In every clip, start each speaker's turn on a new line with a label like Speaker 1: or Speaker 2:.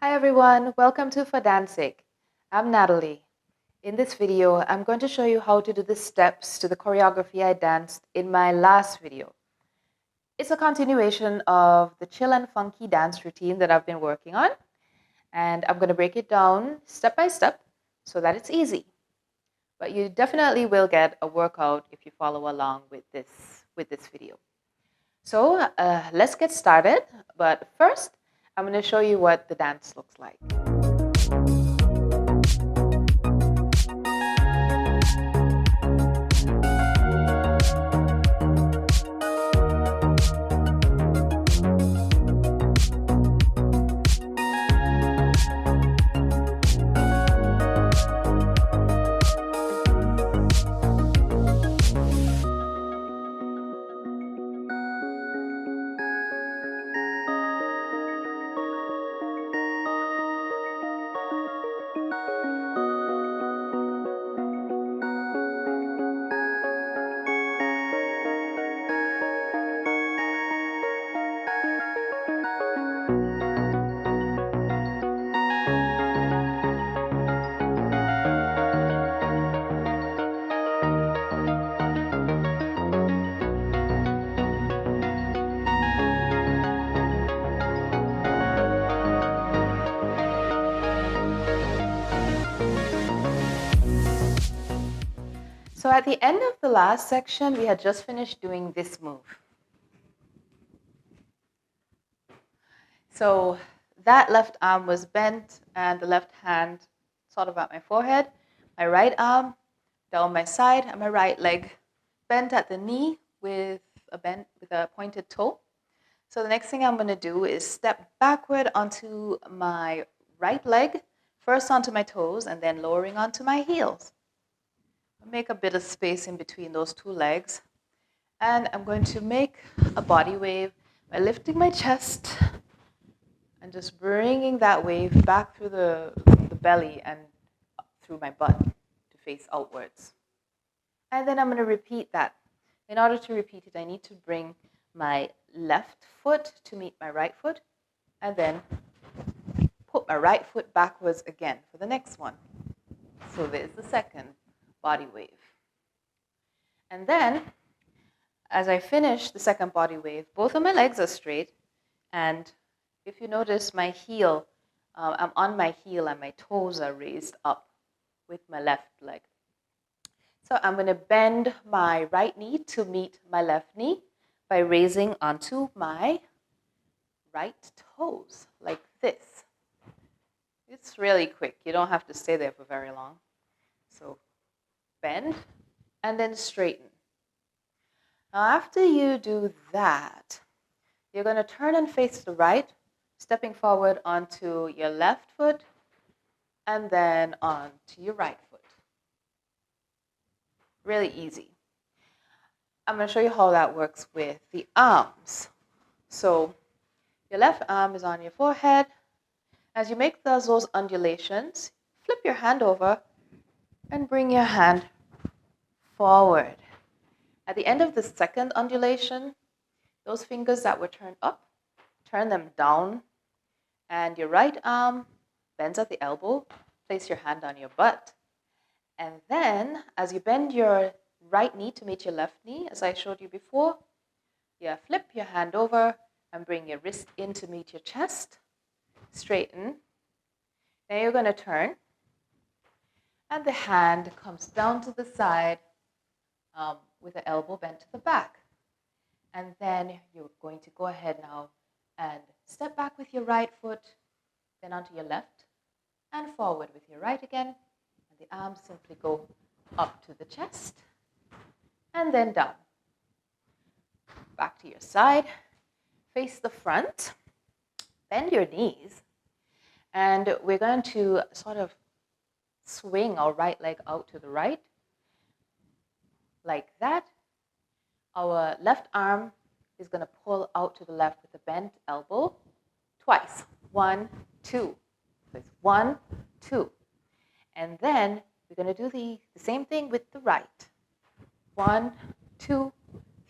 Speaker 1: Hi everyone, welcome to For Dancing. I'm Natalie. In this video, I'm going to show you how to do the steps to the choreography I danced in my last video. It's a continuation of the chill and funky dance routine that I've been working on, and I'm going to break it down step by step so that it's easy. But you definitely will get a workout if you follow along with this video. So let's get started, but first I'm going to show you what the dance looks like. So at the end of the last section, we had just finished doing this move. So that left arm was bent and the left hand sort of at my forehead, my right arm down my side, and my right leg bent at the knee with a pointed toe. So the next thing I'm going to do is step backward onto my right leg, first onto my toes and then lowering onto my heels. Make a bit of space in between those two legs. And I'm going to make a body wave by lifting my chest and just bringing that wave back through the belly and through my butt to face outwards. And then I'm going to repeat that. In order to repeat it, I need to bring my left foot to meet my right foot and then put my right foot backwards again for the next one. So there's the second body wave. And then, as I finish the second body wave, both of my legs are straight. And if you notice my heel, I'm on my heel and my toes are raised up with my left leg. So I'm going to bend my right knee to meet my left knee by raising onto my right toes, like this. It's really quick. You don't have to stay there for very long. So bend and then straighten. Now after you do that, you're going to turn and face the right, stepping forward onto your left foot and then onto your right foot. Really easy. I'm going to show you how that works with the arms. So your left arm is on your forehead. As you make those undulations, flip your hand over and bring your hand forward. At the end of the second undulation, those fingers that were turned up, turn them down, and your right arm bends at the elbow. Place your hand on your butt. And then, as you bend your right knee to meet your left knee, as I showed you before, you flip your hand over and bring your wrist in to meet your chest. Straighten. Then you're going to turn. And the hand comes down to the side with the elbow bent to the back. And then you're going to go ahead now and step back with your right foot, then onto your left, and forward with your right again. And the arms simply go up to the chest, and then down. Back to your side, face the front, bend your knees, and we're going to sort of swing our right leg out to the right, like that. Our left arm is going to pull out to the left with a bent elbow twice. 1, 2. So it's 1, 2. And then we're going to do the same thing with the right. 1, 2,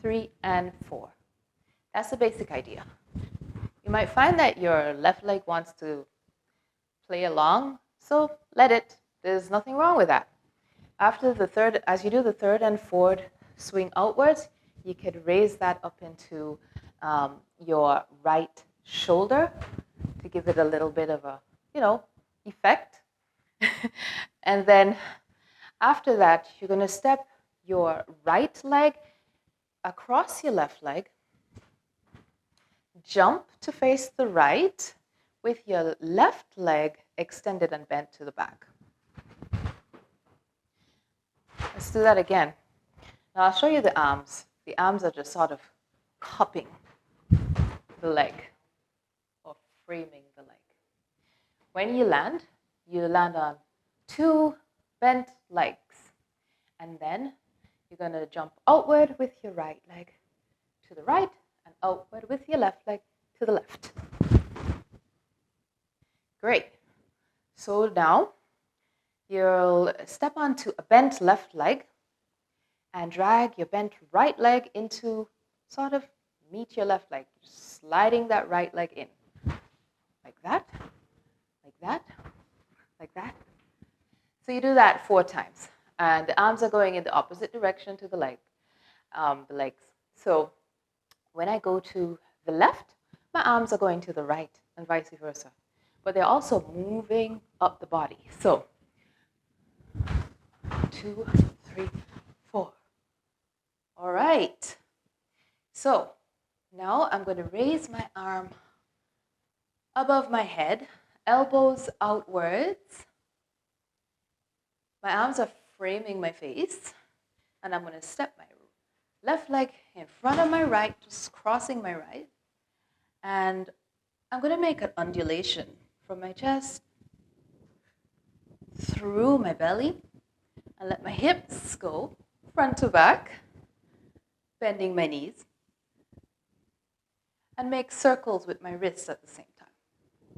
Speaker 1: 3, and 4. That's the basic idea. You might find that your left leg wants to play along. So let it. There's nothing wrong with that. After the third, as you do the third and fourth swing outwards, you could raise that up into your right shoulder to give it a little bit of a, effect. And then after that, you're going to step your right leg across your left leg, jump to face the right with your left leg extended and bent to the back. Let's do that again. Now I'll show you the arms. The arms are just sort of cupping the leg or framing the leg. When you land on 2 bent legs. And then you're going to jump outward with your right leg to the right and outward with your left leg to the left. Great. So now you'll step onto a bent left leg and drag your bent right leg into sort of meet your left leg, sliding that right leg in. Like that, like that, like that. So you do that 4 times. And the arms are going in the opposite direction to the legs. So when I go to the left, my arms are going to the right and vice versa. But they're also moving up the body. So 2, 3, 4. All right. So now I'm going to raise my arm above my head, elbows outwards. My arms are framing my face, and I'm going to step my left leg in front of my right, just crossing my right, and I'm going to make an undulation from my chest through my belly, and let my hips go front to back, bending my knees, and make circles with my wrists at the same time.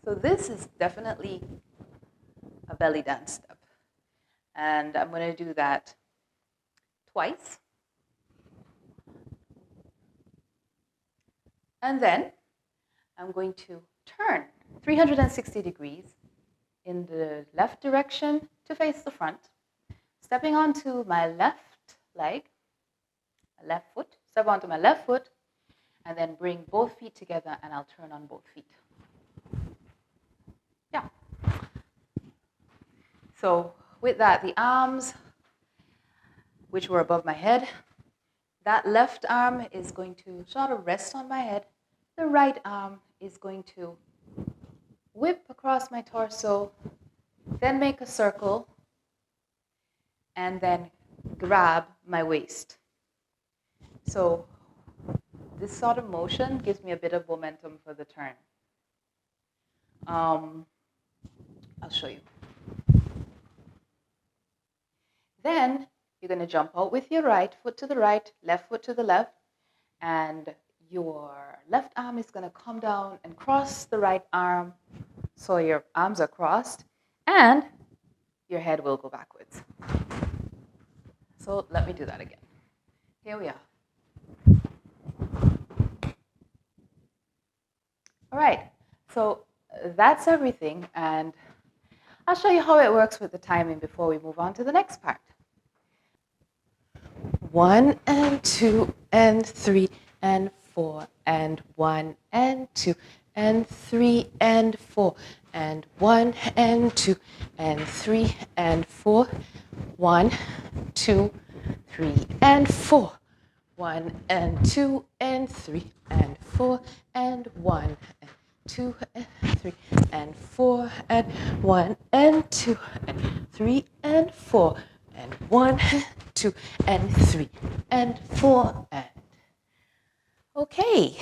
Speaker 1: So this is definitely a belly dance step. And I'm going to do that twice. And then I'm going to turn 360 degrees in the left direction to face the front, stepping onto my left leg, left foot, step onto my left foot, and then bring both feet together, and I'll turn on both feet. Yeah. So with that, the arms, which were above my head, that left arm is going to sort of rest on my head. The right arm is going to whip across my torso, then make a circle, and then grab my waist. So this sort of motion gives me a bit of momentum for the turn. I'll show you. Then you're going to jump out with your right foot to the right, left foot to the left, and your left arm is going to come down and cross the right arm, so your arms are crossed, and your head will go backwards. So let me do that again. Here we are. All right, so that's everything, and I'll show you how it works with the timing before we move on to the next part. 1 and 2 and 3 and 4 and 1 and 2 and 3 and 4 and 1 and 2 and 3 and 4, 1, 2, 3 and 4, 1 and 2 and 3 and 4 and 1 and 2 and 3 and 4 and 1 and 2 and 3 and 4 and 1 and 2 and 3 and 4 and okay.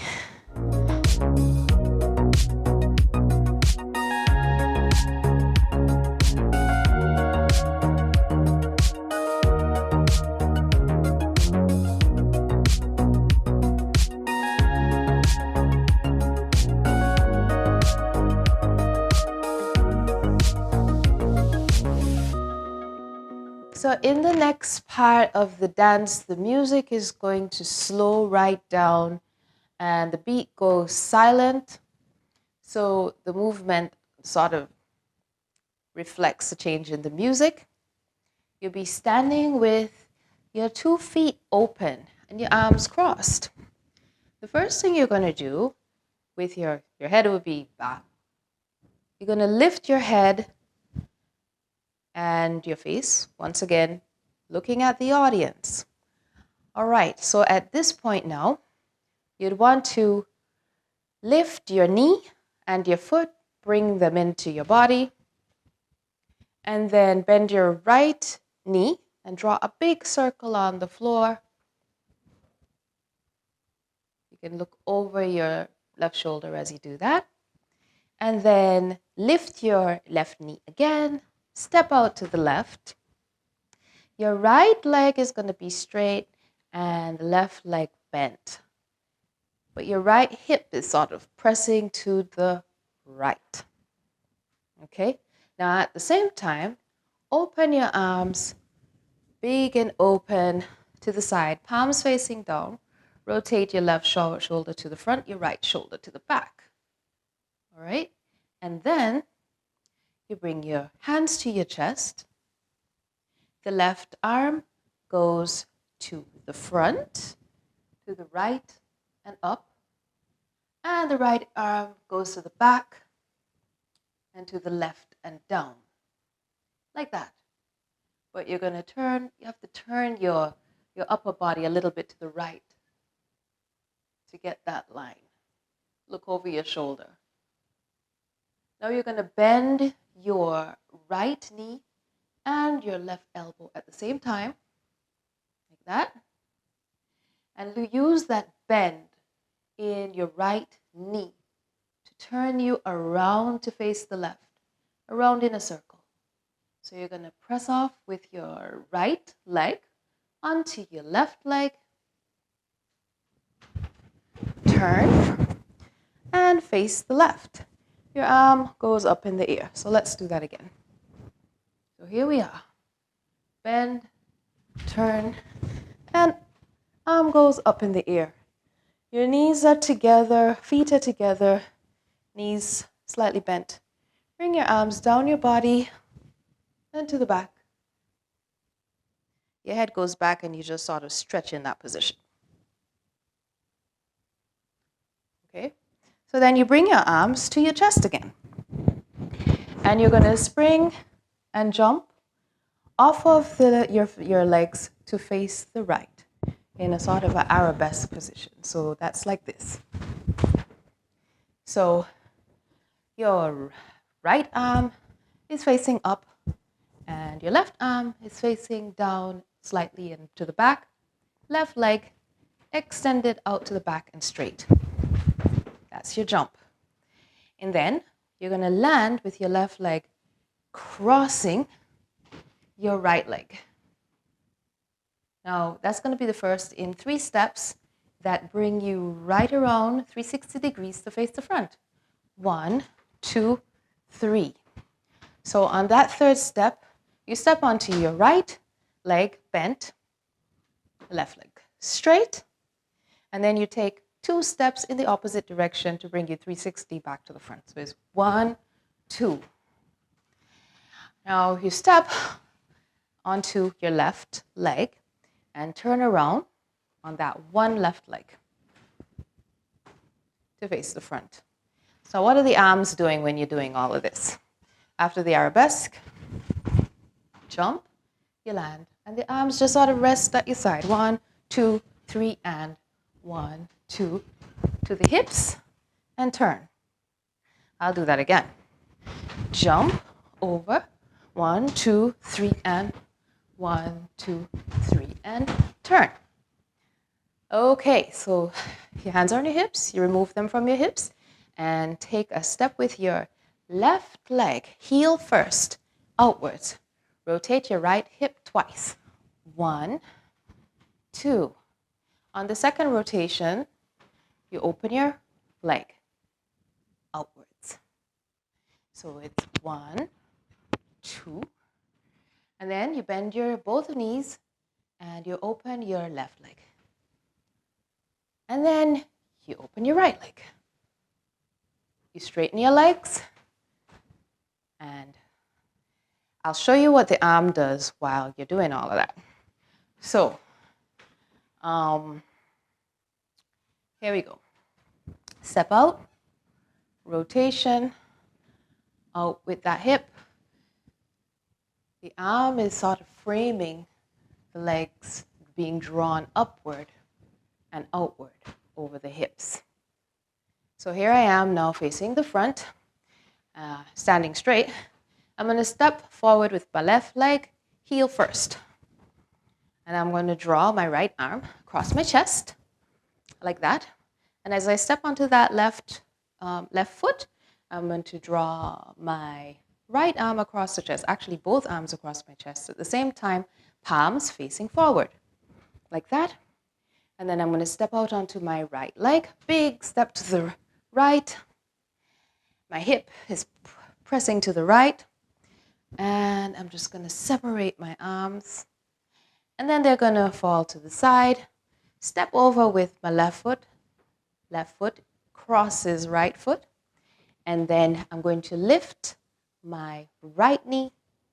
Speaker 1: So in the next part of the dance, the music is going to slow right down and the beat goes silent. So the movement sort of reflects the change in the music. You'll be standing with your 2 feet open and your arms crossed. The first thing you're going to do with your head will be back. You're going to lift your head and your face, once again, looking at the audience. All right, so at this point now, you'd want to lift your knee and your foot, bring them into your body, and then bend your right knee and draw a big circle on the floor. You can look over your left shoulder as you do that. And then lift your left knee again, step out to the left. Your right leg is going to be straight and the left leg bent. But your right hip is sort of pressing to the right. Okay? Now at the same time, open your arms, big and open to the side, palms facing down. Rotate your left shoulder to the front, your right shoulder to the back. All right? And then you bring your hands to your chest. The left arm goes to the front, to the right and up. And the right arm goes to the back and to the left and down. Like that. But you're going to turn, you have to turn your upper body a little bit to the right to get that line. Look over your shoulder. Now you're going to bend your right knee and your left elbow at the same time, like that. And you use that bend in your right knee to turn you around to face the left, around in a circle. So you're going to press off with your right leg onto your left leg, turn, and face the left. Your arm goes up in the air. So let's do that again. So here we are. Bend, turn, and arm goes up in the air. Your knees are together, feet are together, knees slightly bent. Bring your arms down your body and to the back. Your head goes back and you just sort of stretch in that position. Okay? So then you bring your arms to your chest again. And you're going to spring and jump off of your legs to face the right in a sort of an arabesque position. So that's like this. So your right arm is facing up and your left arm is facing down slightly and to the back. Left leg extended out to the back and straight. That's your jump. And then you're going to land with your left leg crossing your right leg. Now, that's going to be the first in 3 steps that bring you right around 360 degrees to face the front. 1, 2, 3. So on that 3rd step, you step onto your right leg bent, left leg straight, and then you take 2 steps in the opposite direction to bring you 360 back to the front. So it's 1, 2. Now you step onto your left leg and turn around on that one left leg to face the front. So what are the arms doing when you're doing all of this? After the arabesque, jump, you land, and the arms just sort of rest at your side. 1, 2, 3, and 1, 2, to the hips, and turn. I'll do that again. Jump over, 1, 2, 3, and 1, 2, 3, and turn. Okay, so your hands are on your hips, you remove them from your hips, and take a step with your left leg, heel first, outwards. Rotate your right hip twice. 1, 2. On the second rotation, you open your leg outwards. So it's 1, 2. And then you bend your both knees and you open your left leg. And then you open your right leg. You straighten your legs and I'll show you what the arm does while you're doing all of that. So, here we go. Step out, rotation, out with that hip. The arm is sort of framing the legs being drawn upward and outward over the hips. So here I am now facing the front, standing straight. I'm going to step forward with my left leg, heel first. And I'm going to draw my right arm across my chest, like that. And as I step onto that left foot, I'm going to draw my right arm across the chest, actually both arms across my chest at the same time, palms facing forward, like that. And then I'm going to step out onto my right leg, big step to the right. My hip is pressing to the right. And I'm just going to separate my arms. And then they're going to fall to the side. Step over with my left foot. Left foot crosses right foot. And then I'm going to lift my right knee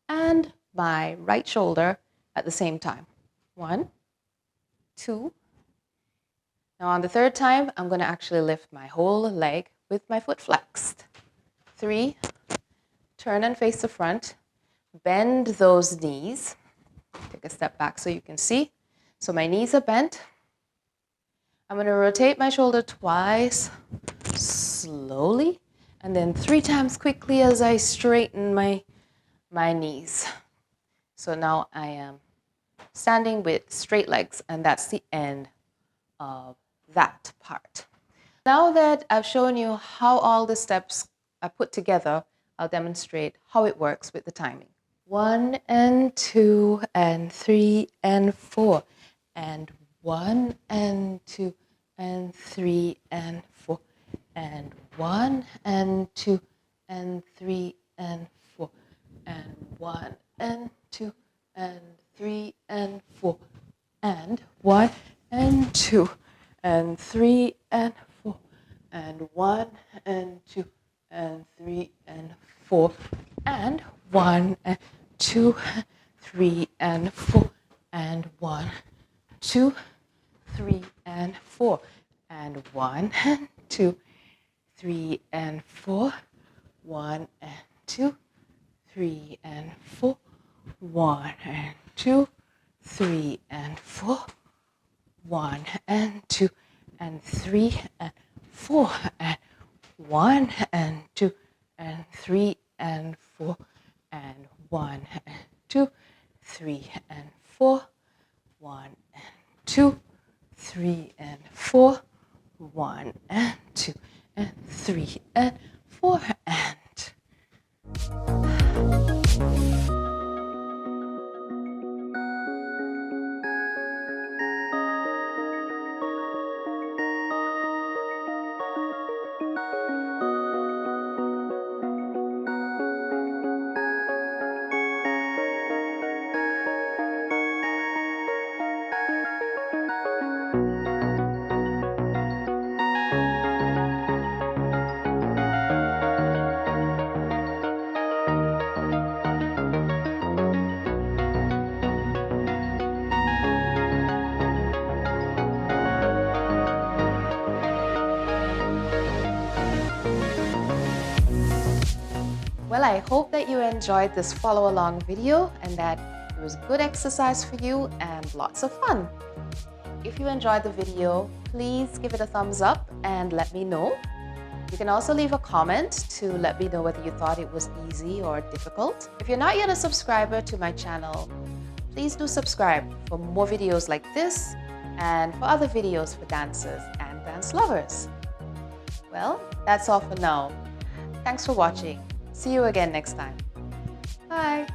Speaker 1: and my right shoulder at the same time. 1, 2. Now on the third time, I'm going to actually lift my whole leg with my foot flexed. 3. Turn and face the front. Bend those knees. Take a step back so you can see. So my knees are bent. I'm going to rotate my shoulder twice, slowly, and then 3 times quickly as I straighten my knees. So now I am standing with straight legs, and that's the end of that part. Now that I've shown you how all the steps are put together, I'll demonstrate how it works with the timing. 1 and 2 and 3 and 4 and 1 and 2 and 3 and 4 and 1 and 2 and 3 and 4 and 1 and 2 and 3 and 4 and 1 and 2 and 3 and 4 and 1 and 2 and 3 and 4 and 1 and 2, 3 and 4 and 1, 2, 3 and 4 and 1 and 2, 3 and 4, 1 and 2, 3 and 4, 1 and 2, 3 and 4, 1 and 2 and 3 and 4 and 1 and 2 and 3 and 4 and 1 and 2, 3 and 4, 1 and 2, 3 and 4, 1 and 2 and 3 and 4 and Well, I hope that you enjoyed this follow-along video and that it was good exercise for you and lots of fun. If you enjoyed the video, please give it a thumbs up and let me know. You can also leave a comment to let me know whether you thought it was easy or difficult. If you're not yet a subscriber to my channel, please do subscribe for more videos like this and for other videos for dancers and dance lovers. Well, that's all for now. Thanks for watching. See you again next time. Bye.